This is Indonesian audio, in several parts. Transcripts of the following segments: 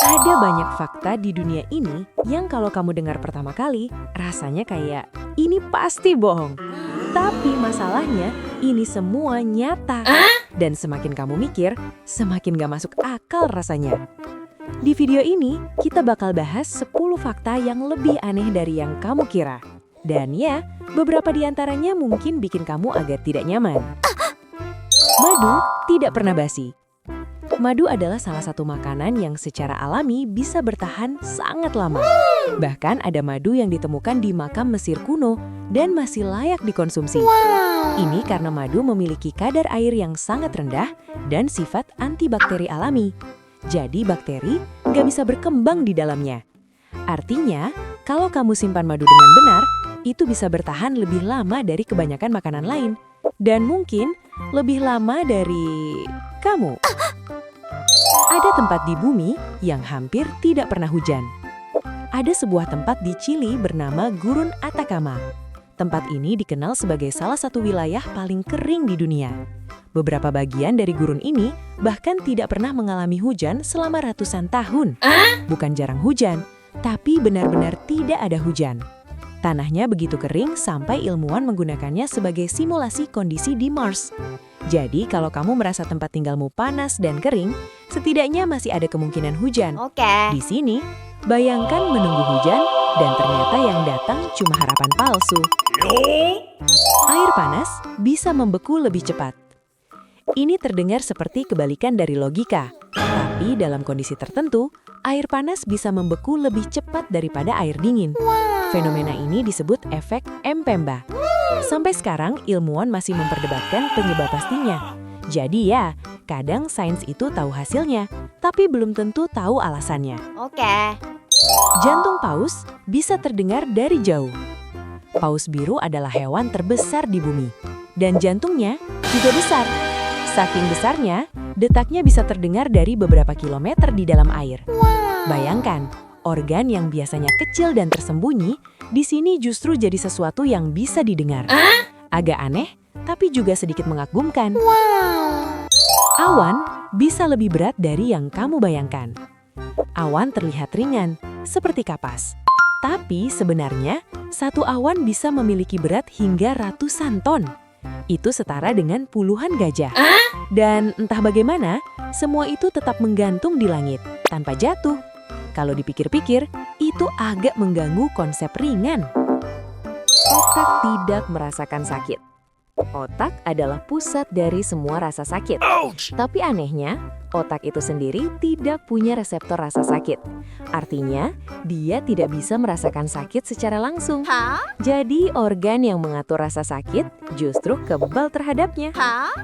Ada banyak fakta di dunia ini yang kalau kamu dengar pertama kali, rasanya kayak, ini pasti bohong. Tapi masalahnya, ini semua nyata. Dan semakin kamu mikir, semakin gak masuk akal rasanya. Di video ini, kita bakal bahas 10 fakta yang lebih aneh dari yang kamu kira. Dan ya, beberapa di antaranya mungkin bikin kamu agak tidak nyaman. Madu tidak pernah basi. Madu adalah salah satu makanan yang secara alami bisa bertahan sangat lama. Bahkan ada madu yang ditemukan di makam Mesir kuno dan masih layak dikonsumsi. Ini karena madu memiliki kadar air yang sangat rendah dan sifat antibakteri alami. Jadi bakteri nggak bisa berkembang di dalamnya. Artinya, kalau kamu simpan madu dengan benar, itu bisa bertahan lebih lama dari kebanyakan makanan lain. Dan mungkin lebih lama dari kamu. Ada tempat di bumi yang hampir tidak pernah hujan. Ada sebuah tempat di Chili bernama Gurun Atacama. Tempat ini dikenal sebagai salah satu wilayah paling kering di dunia. Beberapa bagian dari gurun ini bahkan tidak pernah mengalami hujan selama ratusan tahun. Bukan jarang hujan, tapi benar-benar tidak ada hujan. Tanahnya begitu kering sampai ilmuwan menggunakannya sebagai simulasi kondisi di Mars. Jadi kalau kamu merasa tempat tinggalmu panas dan kering, setidaknya masih ada kemungkinan hujan. Di sini, bayangkan menunggu hujan dan ternyata yang datang cuma harapan palsu. Air panas bisa membeku lebih cepat. Ini terdengar seperti kebalikan dari logika. Tapi dalam kondisi tertentu, air panas bisa membeku lebih cepat daripada air dingin. Fenomena ini disebut efek Mpemba. Sampai sekarang, ilmuwan masih memperdebatkan penyebab pastinya. Jadi ya, kadang sains itu tahu hasilnya, tapi belum tentu tahu alasannya. Jantung paus bisa terdengar dari jauh. Paus biru adalah hewan terbesar di bumi. Dan jantungnya juga besar. Saking besarnya, detaknya bisa terdengar dari beberapa kilometer di dalam air. Bayangkan, organ yang biasanya kecil dan tersembunyi, di sini justru jadi sesuatu yang bisa didengar. Agak aneh, tapi juga sedikit mengagumkan. Awan bisa lebih berat dari yang kamu bayangkan. Awan terlihat ringan, seperti kapas. Tapi sebenarnya, satu awan bisa memiliki berat hingga ratusan ton. Itu setara dengan puluhan gajah. Dan entah bagaimana, semua itu tetap menggantung di langit, tanpa jatuh. Kalau dipikir-pikir, itu agak mengganggu konsep ringan. Otak tidak merasakan sakit. Otak adalah pusat dari semua rasa sakit. Tapi anehnya, otak itu sendiri tidak punya reseptor rasa sakit. Artinya, dia tidak bisa merasakan sakit secara langsung. Jadi, organ yang mengatur rasa sakit justru kebal terhadapnya.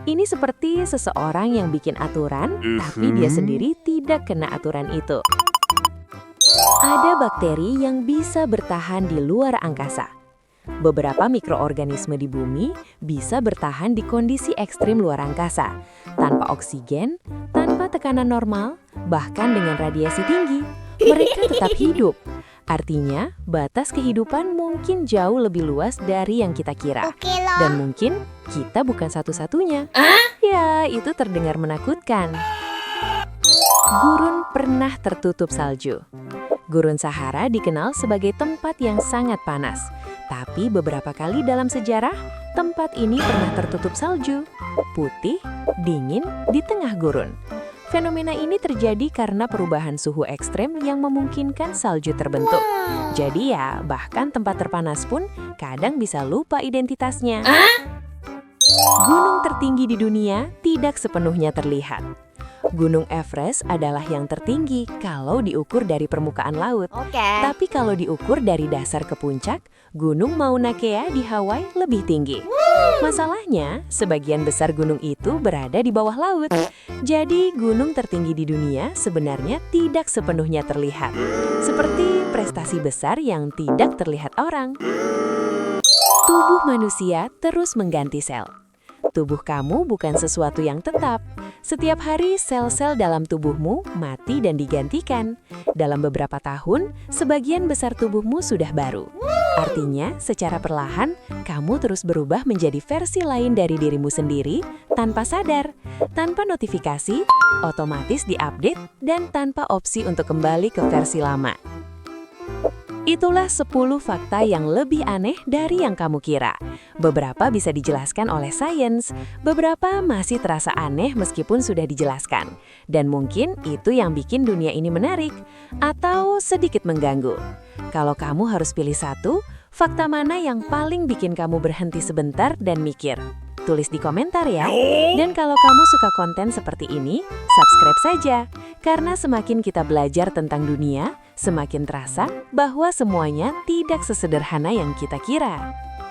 Ini seperti seseorang yang bikin aturan, tapi dia sendiri tidak kena aturan itu. Ada bakteri yang bisa bertahan di luar angkasa. Beberapa mikroorganisme di bumi bisa bertahan di kondisi ekstrim luar angkasa, tanpa oksigen, tanpa tekanan normal, bahkan dengan radiasi tinggi. Mereka tetap hidup. Artinya, batas kehidupan mungkin jauh lebih luas dari yang kita kira. Dan mungkin kita bukan satu-satunya. Ya, itu terdengar menakutkan. Gurun pernah tertutup salju. Gurun Sahara dikenal sebagai tempat yang sangat panas. Tapi beberapa kali dalam sejarah, tempat ini pernah tertutup salju. Putih, dingin, di tengah gurun. Fenomena ini terjadi karena perubahan suhu ekstrem yang memungkinkan salju terbentuk. Jadi ya, bahkan tempat terpanas pun kadang bisa lupa identitasnya. Gunung tertinggi di dunia tidak sepenuhnya terlihat. Gunung Everest adalah yang tertinggi kalau diukur dari permukaan laut. Tapi kalau diukur dari dasar ke puncak, Gunung Mauna Kea di Hawaii lebih tinggi. Masalahnya, sebagian besar gunung itu berada di bawah laut. Jadi, gunung tertinggi di dunia sebenarnya tidak sepenuhnya terlihat. Seperti prestasi besar yang tidak terlihat orang. Tubuh manusia terus mengganti sel. Tubuh kamu bukan sesuatu yang tetap. Setiap hari sel-sel dalam tubuhmu mati dan digantikan. Dalam beberapa tahun, sebagian besar tubuhmu sudah baru. Artinya, secara perlahan, kamu terus berubah menjadi versi lain dari dirimu sendiri tanpa sadar, tanpa notifikasi, otomatis diupdate, dan tanpa opsi untuk kembali ke versi lama. Itulah 10 fakta yang lebih aneh dari yang kamu kira. Beberapa bisa dijelaskan oleh sains, beberapa masih terasa aneh meskipun sudah dijelaskan. Dan mungkin itu yang bikin dunia ini menarik, atau sedikit mengganggu. Kalau kamu harus pilih satu, fakta mana yang paling bikin kamu berhenti sebentar dan mikir? Tulis di komentar ya. Dan kalau kamu suka konten seperti ini, subscribe saja. Karena semakin kita belajar tentang dunia, semakin terasa bahwa semuanya tidak sesederhana yang kita kira.